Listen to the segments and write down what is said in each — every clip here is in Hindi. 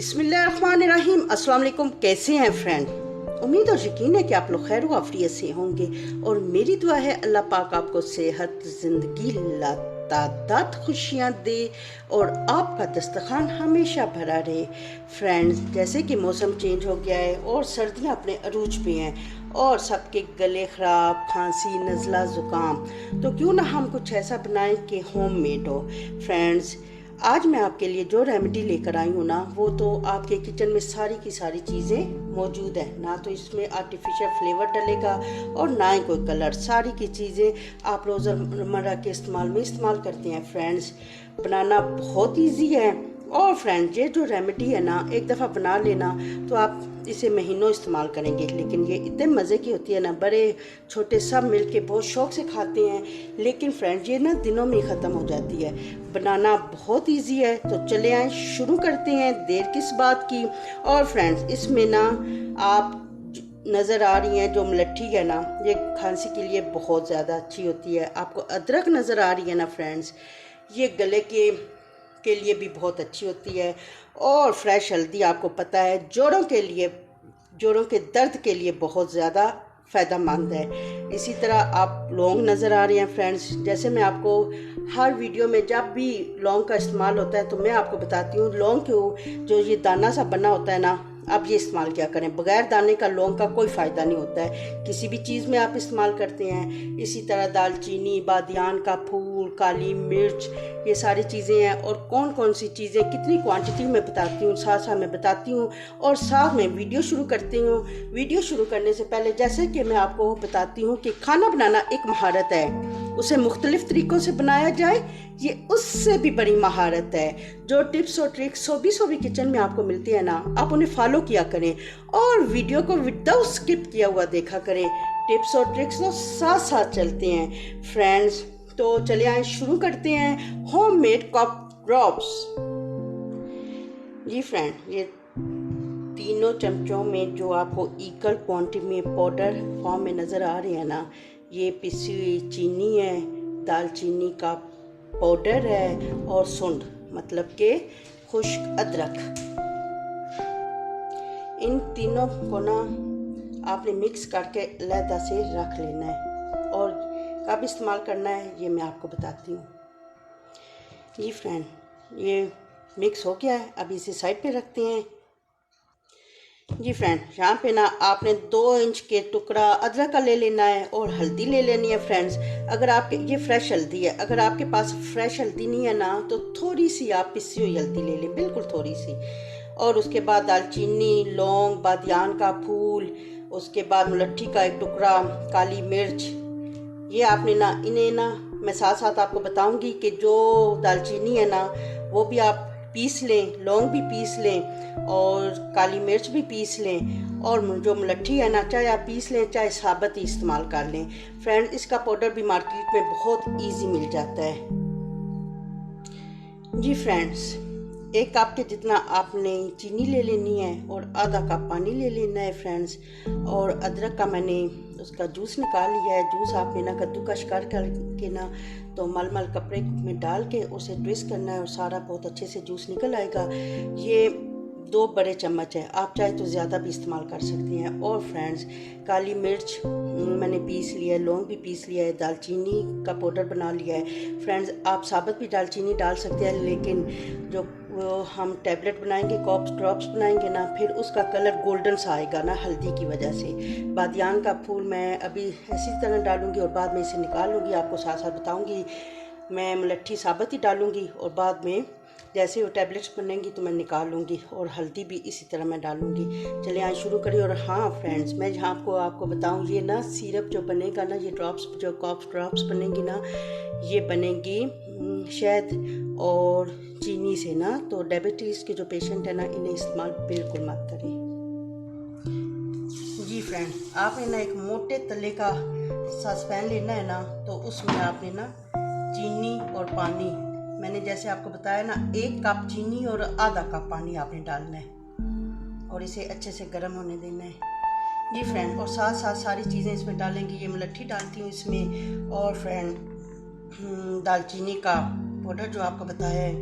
बिस्मिल्लाहिर्रहमानिर्रहीम। अस्सलाम वालेकुम। कैसे हैं फ्रेंड? उम्मीद और यकीन है कि आप लोग खैर आफियत से होंगे और मेरी दुआ है अल्लाह पाक आपको सेहत, ज़िंदगी, तादाद खुशियाँ दे और आपका दस्तरखान हमेशा भरा रहे। फ्रेंड्स, जैसे कि मौसम चेंज हो गया है और सर्दियाँ अपने अरूज पे हैं और सबके गले ख़राब, खांसी, नज़ला, ज़ुकाम, तो क्यों ना हम कुछ ऐसा बनाएं कि होम मेड हो। फ्रेंड्स, आज मैं आपके लिए जो रेमेडी लेकर आई हूँ ना, वो तो आपके किचन में सारी की सारी चीज़ें मौजूद हैं। ना तो इसमें आर्टिफिशियल फ्लेवर डलेगा और ना ही कोई कलर। सारी की चीज़ें आप रोज़मर्रा के इस्तेमाल में इस्तेमाल करते हैं। फ्रेंड्स, बनाना बहुत इजी है और फ्रेंड्स, ये जो रेमेडी है ना, एक दफ़ा बना लेना तो आप इसे महीनों इस्तेमाल करेंगे। लेकिन ये इतने मज़े की होती है ना, बड़े छोटे सब मिल के बहुत शौक़ से खाते हैं। लेकिन फ्रेंड्स, ये ना दिनों में ही ख़त्म हो जाती है। बनाना बहुत इजी है, तो चले आए शुरू करते हैं, देर किस बात की। और फ्रेंड्स, इसमें ना आप नज़र आ रही हैं जो मलट्ठी है ना, ये खांसी के लिए बहुत ज़्यादा अच्छी होती है। आपको अदरक नज़र आ रही है ना फ्रेंड्स, ये गले के लिए भी बहुत अच्छी होती है। और फ्रेश हल्दी आपको पता है जोड़ों के दर्द के लिए बहुत ज़्यादा फ़ायदेमंद है। इसी तरह आप लौंग नज़र आ रहे हैं फ्रेंड्स। जैसे मैं आपको हर वीडियो में जब भी लौंग का इस्तेमाल होता है तो मैं आपको बताती हूँ, लौंग को जो ये दाना सा बना होता है ना, आप ये इस्तेमाल क्या करें। बगैर दाने का लौंग का कोई फ़ायदा नहीं होता है, किसी भी चीज़ में आप इस्तेमाल करते हैं। इसी तरह दालचीनी, बादियान का फूल, काली मिर्च, ये सारी चीज़ें हैं। और कौन कौन सी चीज़ें कितनी क्वांटिटी में बताती हूँ, साथ साथ मैं बताती हूँ। और साथ में वीडियो शुरू करती हूँ। वीडियो शुरू करने से पहले जैसे कि मैं आपको बताती हूँ कि खाना बनाना एक महारत है, उसे मुख्तलिफ तरीक़ों से बनाया जाए, ये उससे भी बड़ी महारत है। जो टिप्स और ट्रिक्स सोबी किचन में आपको मिलती है ना, आप उन्हें फॉलो किया करें और वीडियो को विदाउट स्किप किया हुआ देखा करें। टिप्स और ट्रिक्स तो साथ साथ चलते हैं। फ्रेंड्स, तो चलिए आए शुरू करते हैं होममेड कॉफ ड्रॉप्स। जी फ्रेंड, ये तीनों चमचों में जो आपको इक्वल क्वांटिटी में पाउडर फॉर्म में नज़र आ रहे हैं ना, ये पिसी हुई चीनी है, दालचीनी का पाउडर है और सुंड मतलब के खुश्क अदरक। इन तीनों को ना आपने मिक्स करके अलग से रख लेना है और कब इस्तेमाल करना है ये मैं आपको बताती हूँ। जी फ्रेंड, ये मिक्स हो गया है, अभी इसे साइड पे रखते हैं। जी फ्रेंड, यहाँ पे ना आपने 2 इंच के टुकड़ा अदरक का ले लेना है और हल्दी ले लेनी है। फ्रेंड्स, अगर आपके ये फ्रेश हल्दी है, अगर आपके पास फ्रेश हल्दी नहीं है ना, तो थोड़ी सी आप पिसी हुई हल्दी ले लें, बिल्कुल थोड़ी सी। और उसके बाद दालचीनी, लौंग, बादियान का फूल, उसके बाद मुलट्ठी का एक टुकड़ा, काली मिर्च, ये आपने ना इन्हें ना मैं साथ साथ आपको बताऊंगी कि जो दालचीनी है ना वो भी आप पीस लें, लौंग भी पीस लें और काली मिर्च भी पीस लें। और जो मुलट्ठी है ना, चाहे आप पीस लें चाहे साबुत ही इस्तेमाल कर लें। फ्रेंड, इसका पाउडर भी मार्केट में बहुत इजी मिल जाता है। जी फ्रेंड्स, 1 कप के जितना आपने चीनी ले लेनी है और आधा कप पानी ले लेना है फ्रेंड्स। और अदरक का मैंने उसका जूस निकाल लिया है। जूस आपने ना कद्दूकश करके ना तो मलमल कपड़े में डाल के उसे ट्विस्ट करना है और सारा बहुत अच्छे से जूस निकल आएगा। ये 2 बड़े चम्मच है, आप चाहे तो ज़्यादा भी इस्तेमाल कर सकते हैं। और फ्रेंड्स, काली मिर्च मैंने पीस लिया है, लौंग भी पीस लिया है, दालचीनी का पाउडर बना लिया है। फ्रेंड्स, आप साबुत भी दालचीनी डाल सकते हैं, लेकिन जो हम टैबलेट बनाएंगे, कॉफ ड्रॉप्स बनाएंगे ना, फिर उसका कलर गोल्डन सा आएगा ना हल्दी की वजह से। बादियान का फूल मैं अभी इसी तरह डालूंगी और बाद में इसे निकाल लूँगी, आपको साथ साथ बताऊंगी। मैं मुलट्ठी साबुत ही डालूंगी और बाद में जैसे वो टैबलेट्स बनेंगी तो मैं निकाल लूँगी और हल्दी भी इसी तरह मैं डालूँगी। चलिए आज शुरू करिए। और हाँ फ्रेंड्स, मैं जहाँ आपको बताऊँ, ये ना सिरप जो बनेगा ना, ये ड्रॉप्स जो कॉफ ड्रॉप्स बनेंगी ना, ये बनेगी शहद और चीनी से ना। तो डायबिटीज़ के जो पेशेंट है ना, इन्हें इस्तेमाल बिल्कुल मत करें। जी फ्रेंड, आपने ना एक मोटे तले का सॉसपैन लेना है ना, तो उसमें आपने ना चीनी और पानी, मैंने जैसे आपको बताया ना, 1 कप चीनी और आधा कप पानी आपने डालना है और इसे अच्छे से गर्म होने देना है। जी फ्रेंड, और साथ साथ सारी चीज़ें इसमें डालेंगे। ये मुलट्ठी डालती हूँ इसमें और फ्रेंड दालचीनी का पाउडर जो आपको बताया है,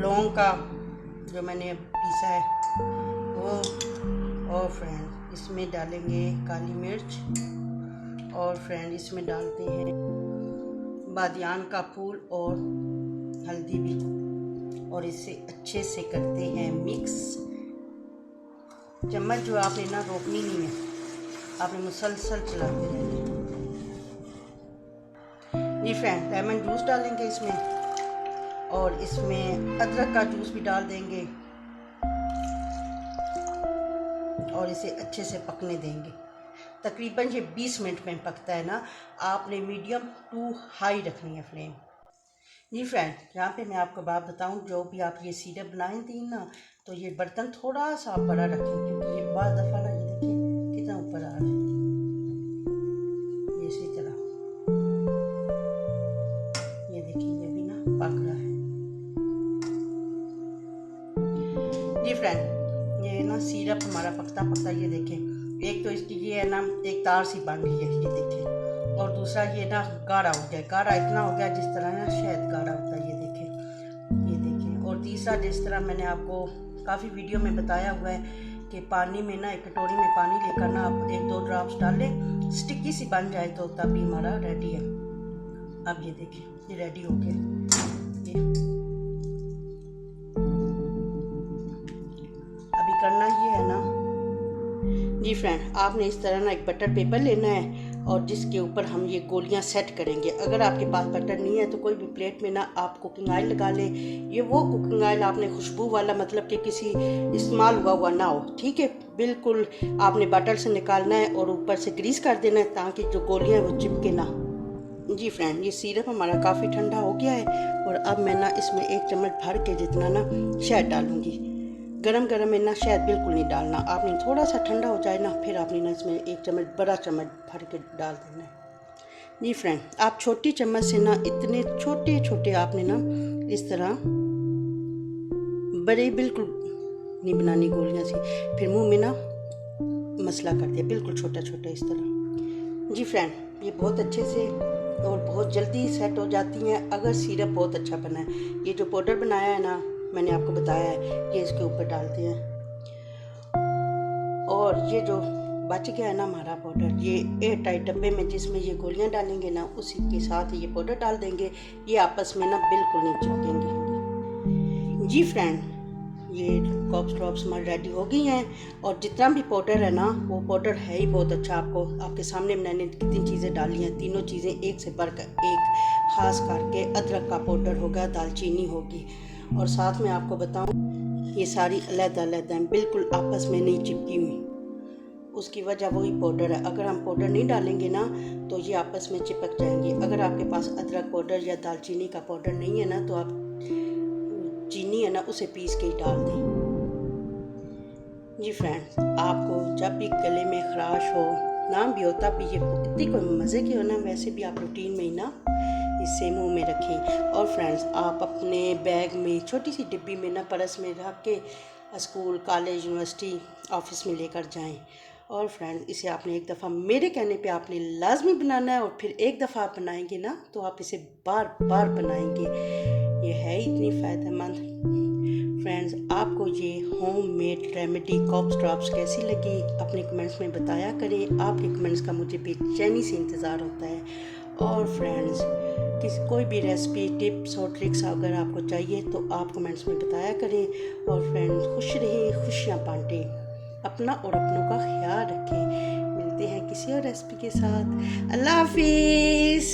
लौंग का जो मैंने अब पीसा है वो। और फ्रेंड इसमें डालेंगे काली मिर्च, और फ्रेंड इसमें डालते हैं बादियान का फूल और हल्दी भी, और इसे अच्छे से करते हैं मिक्स। चम्मच जो आपने ना रोकनी नहीं है, आपने मुसलसल चलाते रहना। जी फ्रेंड लेमन जूस डालेंगे इसमें, और इसमें अदरक का जूस भी डाल देंगे, और इसे अच्छे से पकने देंगे। तकरीबन ये 20 मिनट में पकता है ना। आपने मीडियम टू हाई रखनी है फ्लेम। जी फ्रेंड यहाँ पे मैं आपको बात बताऊं, जो भी आप ये सीरप बनाई थी ना, तो ये बर्तन थोड़ा सा आप बड़ा रखें, क्योंकि ये बाद दफ़ा ना ये देखिए कितना ऊपर आ रहा है। ये इसी तरह ये देखिए ये भी ना पक रहा है। जी फ्रेंड ये ना सीरप हमारा पकता पकता ये देखें, एक तो इसकी ये है ना एक तार सी बन गई है ये देखें, और दूसरा ये ना गाढ़ा हो गया, गाढ़ा इतना हो गया जिस तरह ना शहद गाढ़ा होता है, ये देखें। और तीसरा जिस तरह मैंने आपको काफ़ी वीडियो में बताया हुआ है कि पानी में ना एक कटोरी में पानी लेकर ना आप 1-2 ड्रॉप्स डाल लें, स्टिकी सी बन जाए तो तभी हमारा रेडी है। अब ये देखिए ये रेडी हो गया। अभी करना ये है ना जी फ्रेंड, आपने इस तरह ना एक बटर पेपर लेना है, और जिसके ऊपर हम ये गोलियां सेट करेंगे। अगर आपके पास बटर नहीं है तो कोई भी प्लेट में ना आप कुकिंग ऑयल लगा लें। ये वो कुकिंग ऑयल आपने खुशबू वाला, मतलब कि किसी इस्तेमाल हुआ ना हो, ठीक है। बिल्कुल आपने बटर से निकालना है और ऊपर से ग्रीस कर देना है ताकि जो गोलियां वो चिपके ना। जी फ्रेंड ये सिरप हमारा काफ़ी ठंडा हो गया है, और अब मैं ना इसमें 1 चम्मच भर के जितना ना शहद डालूंगी। गरम गरम में ना शहद बिल्कुल नहीं डालना, आपने थोड़ा सा ठंडा हो जाए ना, फिर आपने ना इसमें 1 चम्मच बड़ा चम्मच भर के डाल देना है। जी फ्रेंड आप छोटी चम्मच से ना इतने छोटे छोटे आपने ना इस तरह बड़े बिल्कुल नहीं बनानी गोलियां सी, फिर मुंह में ना मसला कर दिया, बिल्कुल छोटा छोटा इस तरह। जी फ्रेंड ये बहुत अच्छे से और बहुत जल्दी सेट हो जाती हैं अगर सिरप बहुत अच्छा बना है। ये जो पाउडर बनाया है ना मैंने आपको बताया है, ये इसके ऊपर डालते हैं, और ये जो बच गया है ना हमारा पाउडर, ये एयर टाइट डब्बे में जिसमें ये गोलियां डालेंगे ना उसी के साथ ये पाउडर डाल देंगे। ये आपस में ना बिल्कुल नहीं चिपकेंगे। जी फ्रेंड ये कॉप्स ड्रॉप्स हमारी रेडी हो गई हैं, और जितना भी पाउडर है ना वो पाउडर है ही बहुत अच्छा। आपको आपके सामने मैंने कितनी चीज़ें डाली हैं, तीनों चीज़ें एक से बढ़कर एक, खास करके अदरक का पाउडर होगा, दालचीनी होगी, और साथ में आपको बताऊं ये सारी अलग-अलग हैं, बिल्कुल आपस में नहीं चिपकी हुई। उसकी वजह वही पाउडर है। अगर हम पाउडर नहीं डालेंगे ना तो ये आपस में चिपक जाएंगे। अगर आपके पास अदरक पाउडर या दालचीनी का पाउडर नहीं है ना तो आप चीनी है ना उसे पीस के ही डाल दें। जी फ्रेंड्स आपको जब भी गले में खराश हो ना भी हो तब भी ये इतनी कोई मज़े की हो ना, वैसे भी आप रूटीन में ही ना इसे मुंह में रखें। और फ्रेंड्स आप अपने बैग में छोटी सी डिब्बी में ना पर्स में रख के स्कूल कॉलेज यूनिवर्सिटी ऑफिस में लेकर जाएं। और फ्रेंड्स इसे आपने एक दफ़ा मेरे कहने पे आपने लाजमी बनाना है, और फिर एक दफ़ा आप बनाएंगे ना तो आप इसे बार बार बनाएंगे। ये है इतनी फ़ायदेमंद। फ्रेंड्स आपको ये होममेड रेमेडी कॉप्स ड्रॉप्स कैसी लगी अपने कमेंट्स में बताया करें। आपके कमेंट्स का मुझे बेचैनी से इंतज़ार होता है। और फ्रेंड्स कोई भी रेसिपी टिप्स और ट्रिक्स अगर आपको चाहिए तो आप कमेंट्स में बताया करें। और फ्रेंड्स खुश रहें, खुशियाँ बांटें, अपना और अपनों का ख्याल रखें। मिलते हैं किसी और रेसिपी के साथ। अल्लाह हाफिज़।